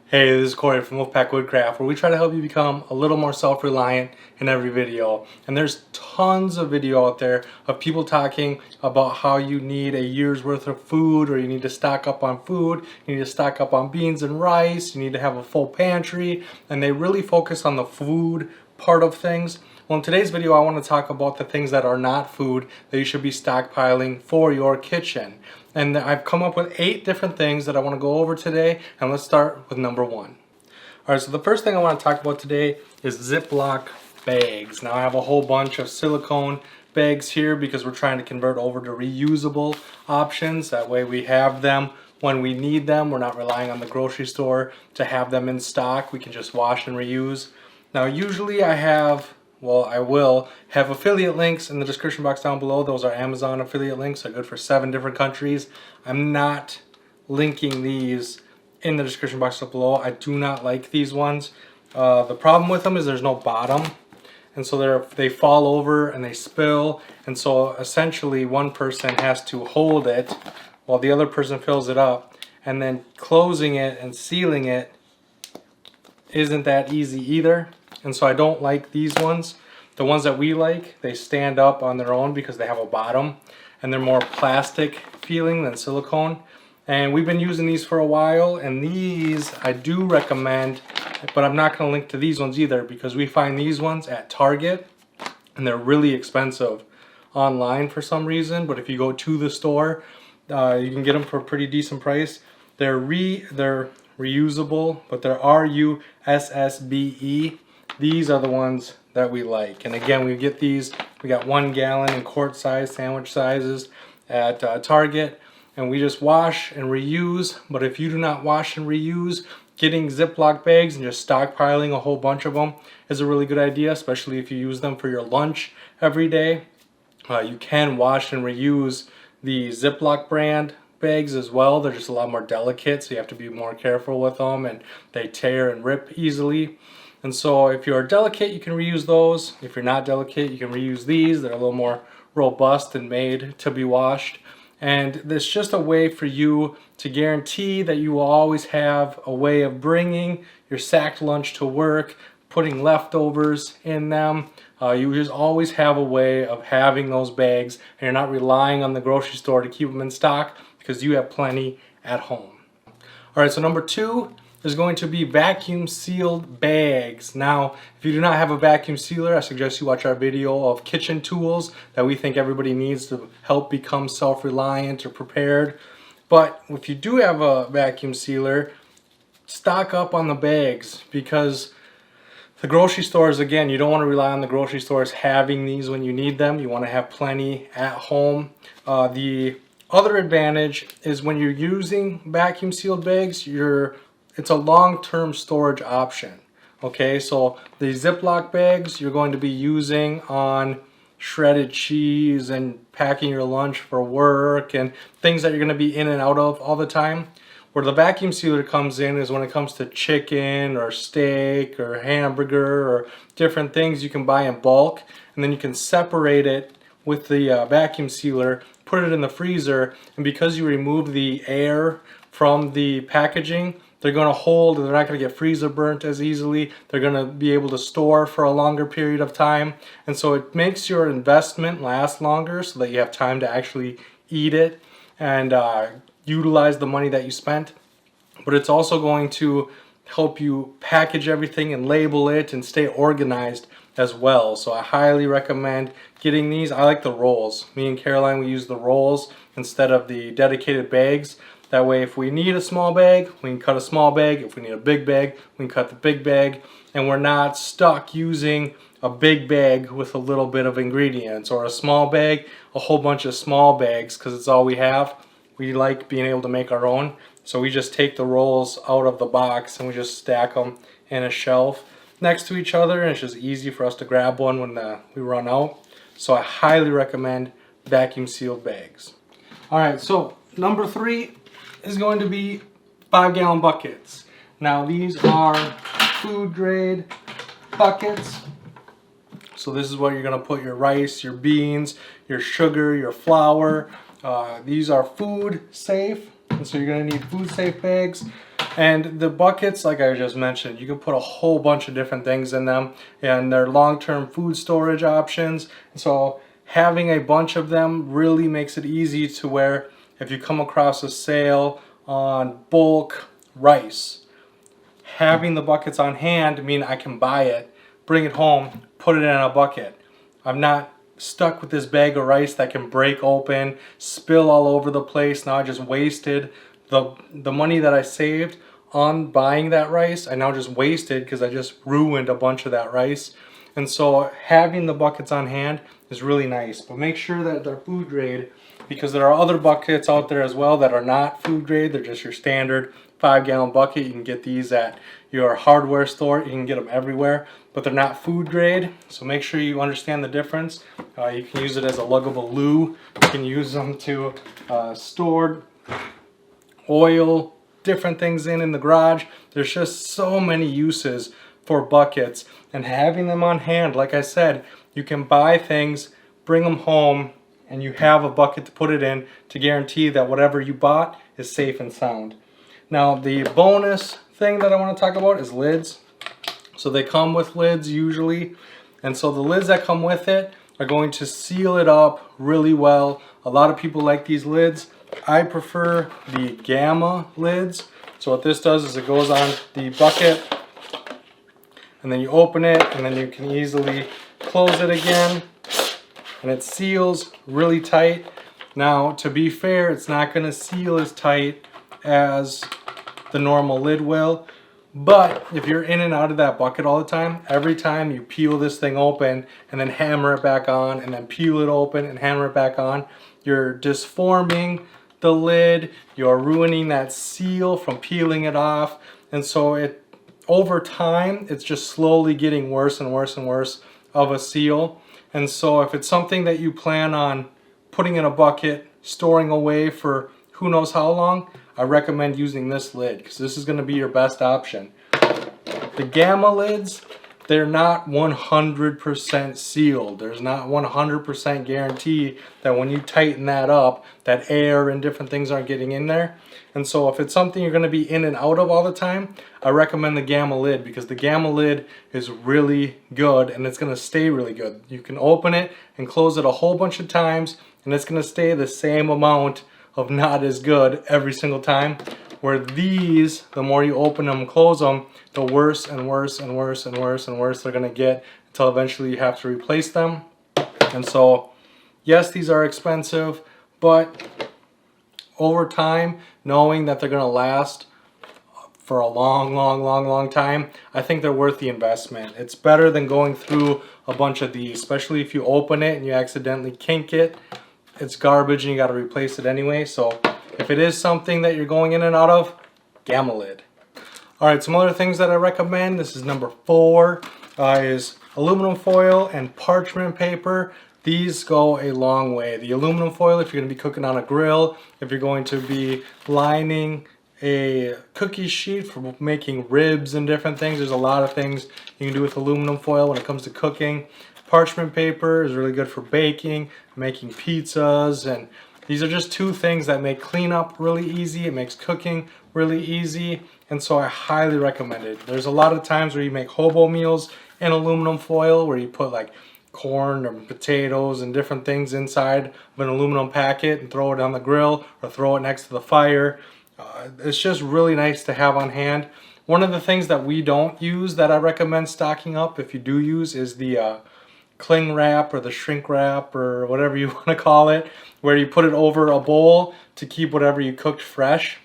Hey, this is Corey from Wolfpack Woodcraft, where we try to help you become a little more self-reliant in every video. And there's tons of video out there of people talking about how you need a year's worth of food, or you need to stock up on food, you need to stock up on beans and rice, you need to have a full pantry, and they really focus on the food part of things. Well, in today's video, I want to talk about the things that are not food that you should be stockpiling for your kitchen. And I've come up with 8 different things that I want to go over today, and let's start with number 1. Alright, so the first thing I want to talk about today is Ziploc bags. Now I have a whole bunch of silicone bags here because we're trying to convert over to reusable options. That way we have them when we need them. We're not relying on the grocery store to have them in stock. We can just wash and reuse. Now usually I will have affiliate links in the description box down below. Those are Amazon affiliate links. They're good for 7 different countries. I'm not linking these in the description box down below. I do not like these ones. The problem with them is there's no bottom. And so they fall over and they spill. And so essentially one person has to hold it while the other person fills it up. And then closing it and sealing it isn't that easy either. And so I don't like these ones. The ones that we like, they stand up on their own because they have a bottom and they're more plastic feeling than silicone. And we've been using these for a while, and these I do recommend, but I'm not going to link to these ones either because we find these ones at Target and they're really expensive online for some reason. But if you go to the store, you can get them for a pretty decent price. They're reusable, but they're RUSSBE. These are the ones that we like. And again, we get these, we got 1 gallon and quart size sandwich sizes at Target, and we just wash and reuse. But if you do not wash and reuse, getting Ziploc bags and just stockpiling a whole bunch of them is a really good idea, especially if you use them for your lunch every day. You can wash and reuse the Ziploc brand bags as well. They're just a lot more delicate, so you have to be more careful with them, and they tear and rip easily. And so if you're delicate, you can reuse those. If you're not delicate, you can reuse these. They're a little more robust and made to be washed. And it's just a way for you to guarantee that you will always have a way of bringing your sacked lunch to work, putting leftovers in them. You just always have a way of having those bags, and you're not relying on the grocery store to keep them in stock because you have plenty at home. All right, so number 2 is going to be vacuum sealed bags. Now, if you do not have a vacuum sealer, I suggest you watch our video of kitchen tools that we think everybody needs to help become self-reliant or prepared. But if you do have a vacuum sealer, stock up on the bags, because the grocery stores, again, you don't want to rely on the grocery stores having these when you need them. You want to have plenty at home. The other advantage is when you're using vacuum sealed bags, it's a long-term storage option. Okay, so the Ziploc bags you're going to be using on shredded cheese and packing your lunch for work and things that you're going to be in and out of all the time. Where the vacuum sealer comes in is when it comes to chicken or steak or hamburger or different things you can buy in bulk, and then you can separate it with the vacuum sealer, put it in the freezer, and because you remove the air from the packaging, they're going to hold, and they're not going to get freezer burnt as easily. They're going to be able to store for a longer period of time. And so it makes your investment last longer so that you have time to actually eat it and utilize the money that you spent. But it's also going to help you package everything and label it and stay organized as well. So I highly recommend getting these. I like the rolls. Me and Caroline, we use the rolls instead of the dedicated bags. That way, if we need a small bag, we can cut a small bag. If we need a big bag, we can cut the big bag. And we're not stuck using a big bag with a little bit of ingredients, or a small bag, a whole bunch of small bags, because it's all we have. We like being able to make our own. So we just take the rolls out of the box and we just stack them in a shelf next to each other. And it's just easy for us to grab one when we run out. So I highly recommend vacuum sealed bags. All right, so number 3 is going to be 5-gallon buckets. Now these are food grade buckets. So this is where you're going to put your rice, your beans, your sugar, your flour. These are food safe, and so you're going to need food safe bags. And the buckets, like I just mentioned, you can put a whole bunch of different things in them, and they're long-term food storage options. So having a bunch of them really makes it easy to where if you come across a sale on bulk rice, having the buckets on hand mean I can buy it, bring it home, put it in a bucket. I'm not stuck with this bag of rice that can break open, spill all over the place. Now I just wasted the money that I saved on buying that rice. I now just wasted because I just ruined a bunch of that rice. And so having the buckets on hand is really nice. But make sure that they're food grade, because there are other buckets out there as well that are not food grade. They're just your standard 5-gallon bucket. You can get these at your hardware store. You can get them everywhere, but they're not food grade. So make sure you understand the difference. You can use it as a luggable loo. You can use them to store oil, different things in the garage. There's just so many uses for buckets, and having them on hand, like I said, you can buy things, bring them home, and you have a bucket to put it in to guarantee that whatever you bought is safe and sound. Now the bonus thing that I want to talk about is lids. So they come with lids usually, and so the lids that come with it are going to seal it up really well. A lot of people like these lids. I prefer the Gamma lids. So what this does is it goes on the bucket, and then you open it, and then you can easily close it again, and it seals really tight. Now, to be fair, it's not going to seal as tight as the normal lid will, but if you're in and out of that bucket all the time, every time you peel this thing open and then hammer it back on, and then peel it open and hammer it back on, you're disforming the lid, you're ruining that seal from peeling it off, and so over time it's just slowly getting worse and worse and worse of a seal. And so if it's something that you plan on putting in a bucket, storing away for who knows how long, I recommend using this lid, because this is going to be your best option. The Gamma lids, they're not 100% sealed. There's not 100% guarantee that when you tighten that up, that air and different things aren't getting in there. And so if it's something you're going to be in and out of all the time, I recommend the Gamma lid, because the Gamma lid is really good and it's going to stay really good. You can open it and close it a whole bunch of times, and it's going to stay the same amount of not as good every single time. Where these, the more you open them and close them, the worse and worse and worse and worse and worse they're going to get, until eventually you have to replace them. And so, yes, these are expensive, but over time, knowing that they're going to last for a long time, I think they're worth the investment. It's better than going through a bunch of these, especially if you open it and you accidentally kink it. It's garbage and you got to replace it anyway. So if it is something that you're going in and out of, Gamma lid. Alright, some other things that I recommend. This is number 4, is aluminum foil and parchment paper. These go a long way. The aluminum foil, if you're going to be cooking on a grill, if you're going to be lining a cookie sheet for making ribs and different things, there's a lot of things you can do with aluminum foil when it comes to cooking. Parchment paper is really good for baking, making pizzas, and these are just 2 things that make cleanup really easy. It makes cooking really easy, and so I highly recommend it. There's a lot of times where you make hobo meals in aluminum foil, where you put like corn or potatoes and different things inside of an aluminum packet and throw it on the grill or throw it next to the fire. It's just really nice to have on hand. One of the things that we don't use that I recommend stocking up, if you do use, is the cling wrap or the shrink wrap or whatever you want to call it, where you put it over a bowl to keep whatever you cooked fresh.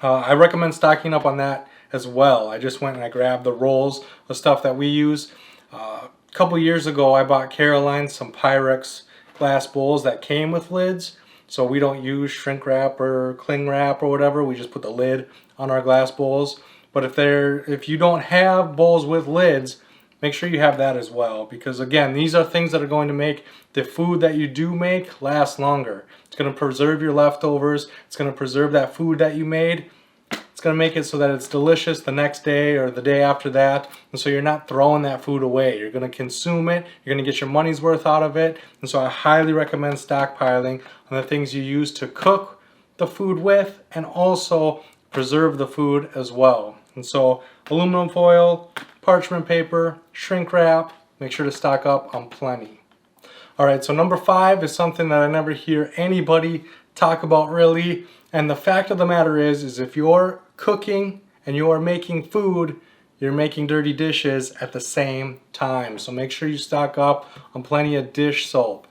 I recommend stocking up on that as well. I just went and I grabbed the rolls of stuff that we use. A couple years ago I bought Caroline some Pyrex glass bowls that came with lids, so we don't use shrink wrap or cling wrap or whatever. We just put the lid on our glass bowls. But if you don't have bowls with lids, make sure you have that as well, because again, these are things that are going to make the food that you do make last longer. It's going to preserve your leftovers. It's going to preserve that food that you made. It's going to make it so that it's delicious the next day or the day after that, and so you're not throwing that food away. You're going to consume it. You're going to get your money's worth out of it, and so I highly recommend stockpiling on the things you use to cook the food with, and also preserve the food as well. And so aluminum foil, parchment paper, shrink wrap, make sure to stock up on plenty. Alright, so number 5 is something that I never hear anybody talk about really, and the fact of the matter is if you're cooking and you're making food, you're making dirty dishes at the same time. So make sure you stock up on plenty of dish soap.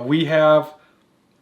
We have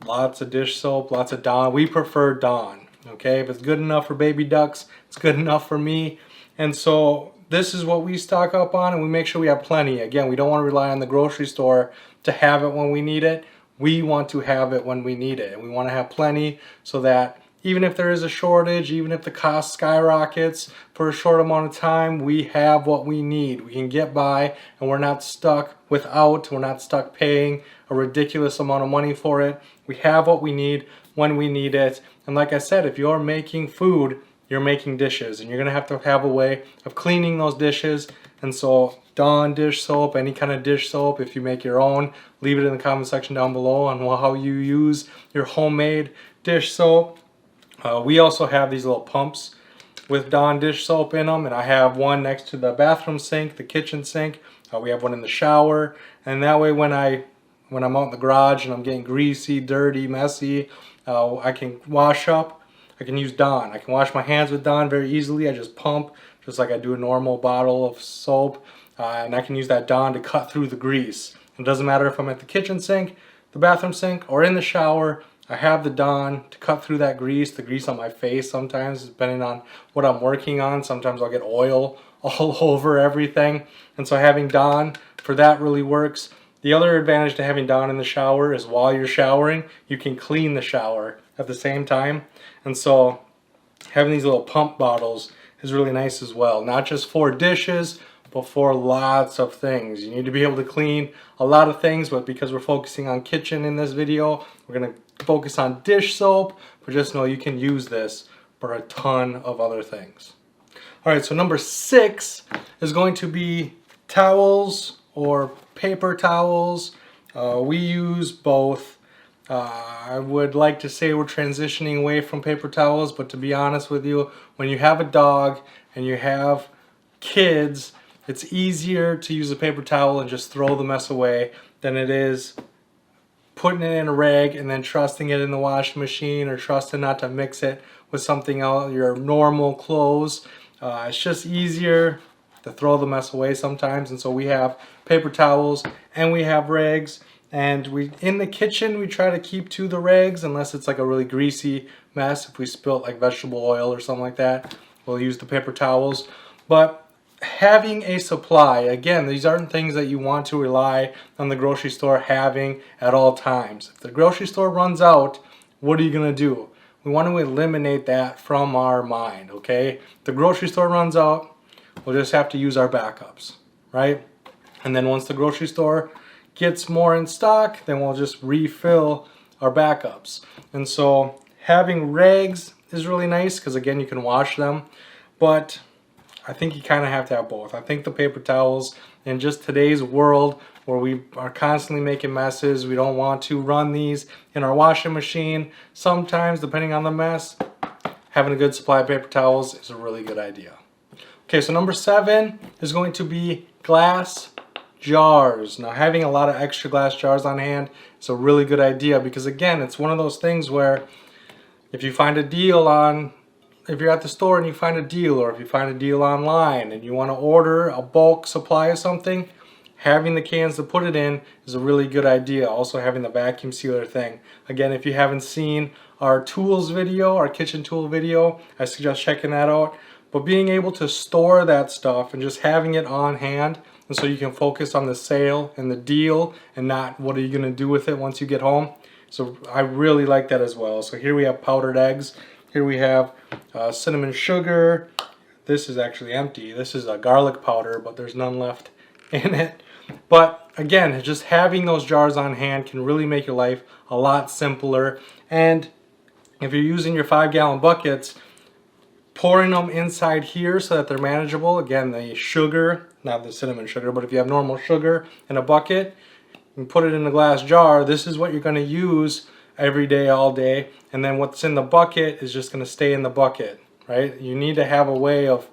lots of dish soap, lots of Dawn. We prefer Dawn. Okay, if it's good enough for baby ducks, it's good enough for me. And so this is what we stock up on, and we make sure we have plenty. Again, we don't want to rely on the grocery store to have it when we need it. We want to have it when we need it, and we want to have plenty so that even if there is a shortage, even if the cost skyrockets for a short amount of time, we have what we need. We can get by, and we're not stuck without, we're not stuck paying a ridiculous amount of money for it. We have what we need when we need it. And like I said, if you're making food, you're making dishes, and you're gonna have to have a way of cleaning those dishes. And so Dawn dish soap, any kind of dish soap, if you make your own, leave it in the comment section down below on how you use your homemade dish soap. We also have these little pumps with Dawn dish soap in them, and I have one next to the bathroom sink, the kitchen sink. We have one in the shower, and that way when I'm out in the garage and I'm getting greasy, dirty, messy, I can wash up. I can use Dawn. I can wash my hands with Dawn very easily. I just pump, just like I do a normal bottle of soap, and I can use that Dawn to cut through the grease. It doesn't matter if I'm at the kitchen sink, the bathroom sink, or in the shower. I have the Dawn to cut through that grease, the grease on my face sometimes, depending on what I'm working on. Sometimes I'll get oil all over everything. And so having Dawn for that really works. The other advantage to having Dawn in the shower is while you're showering, you can clean the shower at the same time. And so having these little pump bottles is really nice as well. Not just for dishes, but for lots of things. You need to be able to clean a lot of things, but because we're focusing on kitchen in this video, we're going to focus on dish soap, but just know you can use this for a ton of other things. Alright, so number 6 is going to be towels or paper towels. We use both. I would like to say we're transitioning away from paper towels, but to be honest with you, when you have a dog and you have kids, it's easier to use a paper towel and just throw the mess away than it is putting it in a rag and then trusting it in the washing machine, or trusting not to mix it with something else, your normal clothes. It's just easier to throw the mess away sometimes, and so we have paper towels and we have rags. And in the kitchen, we try to keep to the rags unless it's like a really greasy mess. If we spilt like vegetable oil or something like that, we'll use the paper towels. But having a supply, again, these aren't things that you want to rely on the grocery store having at all times. If the grocery store runs out, what are you going to do? We want to eliminate that from our mind, okay? If the grocery store runs out, we'll just have to use our backups, right? And then once the grocery store gets more in stock, then we'll just refill our backups. And so having rags is really nice because again, you can wash them, but I think you kind of have to have both. I think the paper towels in just today's world where we are constantly making messes, we don't want to run these in our washing machine. Sometimes, depending on the mess, having a good supply of paper towels is a really good idea. Okay, so number 7 is going to be glass jars. Now, having a lot of extra glass jars on hand is a really good idea because again, it's one of those things where if you find a deal on, if you're at the store and you find a deal, or if you find a deal online and you want to order a bulk supply of something, having the cans to put it in is a really good idea. Also having the vacuum sealer thing. Again, if you haven't seen our tools video, our kitchen tool video, I suggest checking that out. But being able to store that stuff and just having it on hand, and so you can focus on the sale and the deal and not what are you going to do with it once you get home. So I really like that as well. So here we have powdered eggs. Here we have cinnamon sugar. This is actually empty. This is a garlic powder, but there's none left in it. But again, just having those jars on hand can really make your life a lot simpler. And if you're using your 5-gallon buckets, pouring them inside here so that they're manageable. Again, the sugar, not the cinnamon sugar, but if you have normal sugar in a bucket, you can put it in a glass jar. This is what you're going to use every day, all day. And then what's in the bucket is just going to stay in the bucket. right? You need to have a way of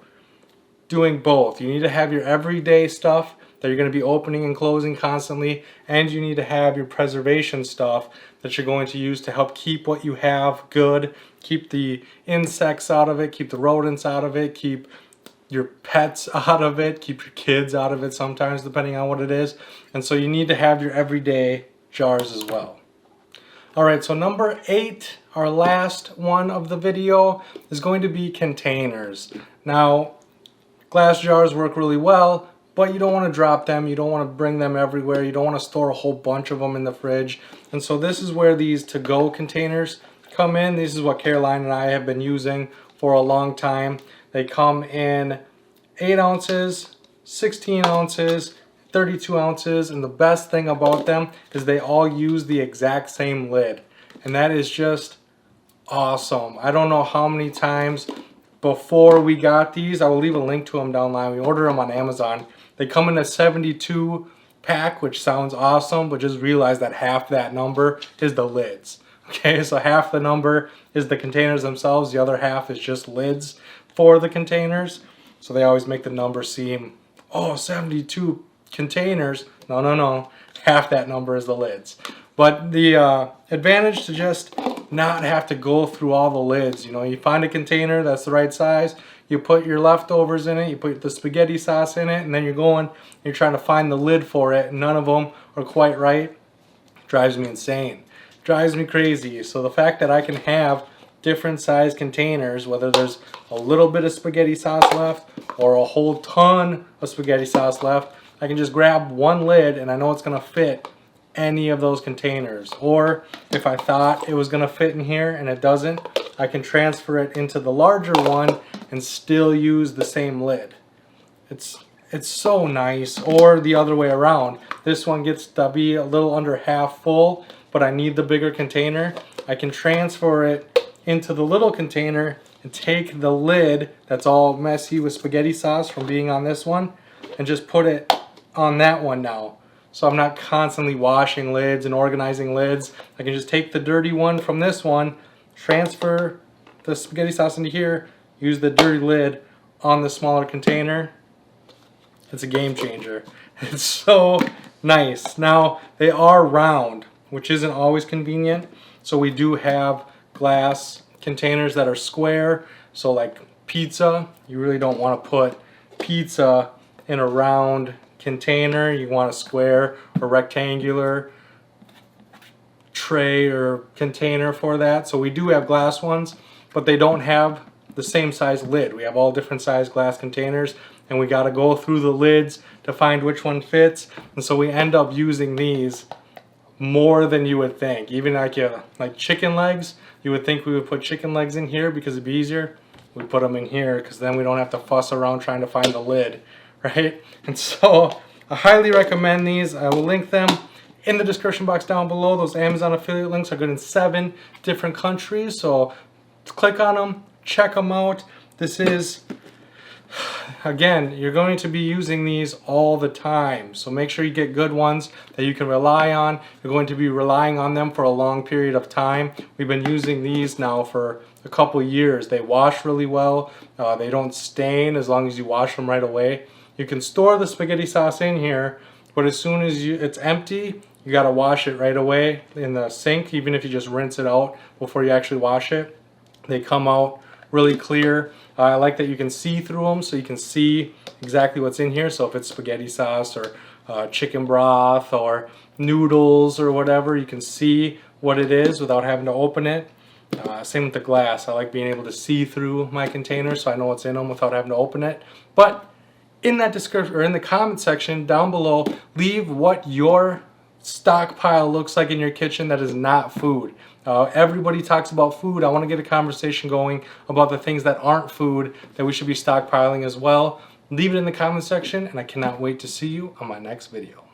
doing both. You need to have your everyday stuff that you're going to be opening and closing constantly, and you need to have your preservation stuff that you're going to use to help keep what you have good, keep the insects out of it, keep the rodents out of it, keep your pets out of it, keep your kids out of it sometimes, depending on what it is. And so you need to have your everyday jars as well. Alright, so number 8, our last one of the video, is going to be containers. Now, glass jars work really well, but you don't want to drop them, you don't want to bring them everywhere, you don't want to store a whole bunch of them in the fridge. And so this is where these to-go containers come in. This is what Caroline and I have been using for a long time. They come in 8 ounces, 16 ounces, 32 ounces, and the best thing about them is they all use the exact same lid. And that is just awesome. I don't know how many times before we got these, I will leave a link to them down the line. We ordered them on Amazon. They come in a 72 pack, which sounds awesome, but just realize that half that number is the lids. Okay, so half the number is the containers themselves, the other half is just lids for the containers. So they always make the number seem, oh, 72 containers. No, no, no. Half that number is the lids. But the advantage to just not have to go through all the lids. You know, you find a container that's the right size, you put your leftovers in it, you put the spaghetti sauce in it, and then you're trying to find the lid for it, and none of them are quite right. Drives me insane. Drives me crazy. So the fact that I can have different size containers, whether there's a little bit of spaghetti sauce left or a whole ton of spaghetti sauce left, I can just grab one lid and I know it's going to fit any of those containers. Or if I thought it was going to fit in here and it doesn't, I can transfer it into the larger one and still use the same lid. It's so nice. Or the other way around. This one gets to be a little under half full, but I need the bigger container. I can transfer it into the little container and take the lid that's all messy with spaghetti sauce from being on this one and just put it on that one now. So I'm not constantly washing lids and organizing lids. I can just take the dirty one from this one, transfer the spaghetti sauce into here, use the dirty lid on the smaller container. It's a game changer. It's so nice. Now, they are round, which isn't always convenient. So we do have glass containers that are square. So like pizza, you really don't want to put pizza in a round container. You want a square or rectangular tray or container for that. So we do have glass ones, but they don't have the same size lid. We have all different size glass containers, and we got to go through the lids to find which one fits. And so we end up using these more than you would think. Even like chicken legs, you would think we would put chicken legs in here because it'd be easier. We put them in here because then we don't have to fuss around trying to find the lid, right? And so I highly recommend these. I will link them in the description box down below. Those Amazon affiliate links are good in 7 different countries, so click on them, check them out. This is, again, you're going to be using these all the time, so make sure you get good ones that you can rely on. You're going to be relying on them for a long period of time. We've been using these now for a couple years. They wash really well. They don't stain as long as you wash them right away. You can store the spaghetti sauce in here, but as soon as it's empty, you got to wash it right away in the sink, even if you just rinse it out before you actually wash it. They come out really clear. I like that you can see through them, so you can see exactly what's in here. So if it's spaghetti sauce or chicken broth or noodles or whatever, you can see what it is without having to open it. Same with the glass. I like being able to see through my containers so I know what's in them without having to open it. But in that description or in the comment section down below, leave what your stockpile looks like in your kitchen that is not food. Everybody talks about food. I want to get a conversation going about the things that aren't food that we should be stockpiling as well. Leave it in the comment section, and I cannot wait to see you on my next video.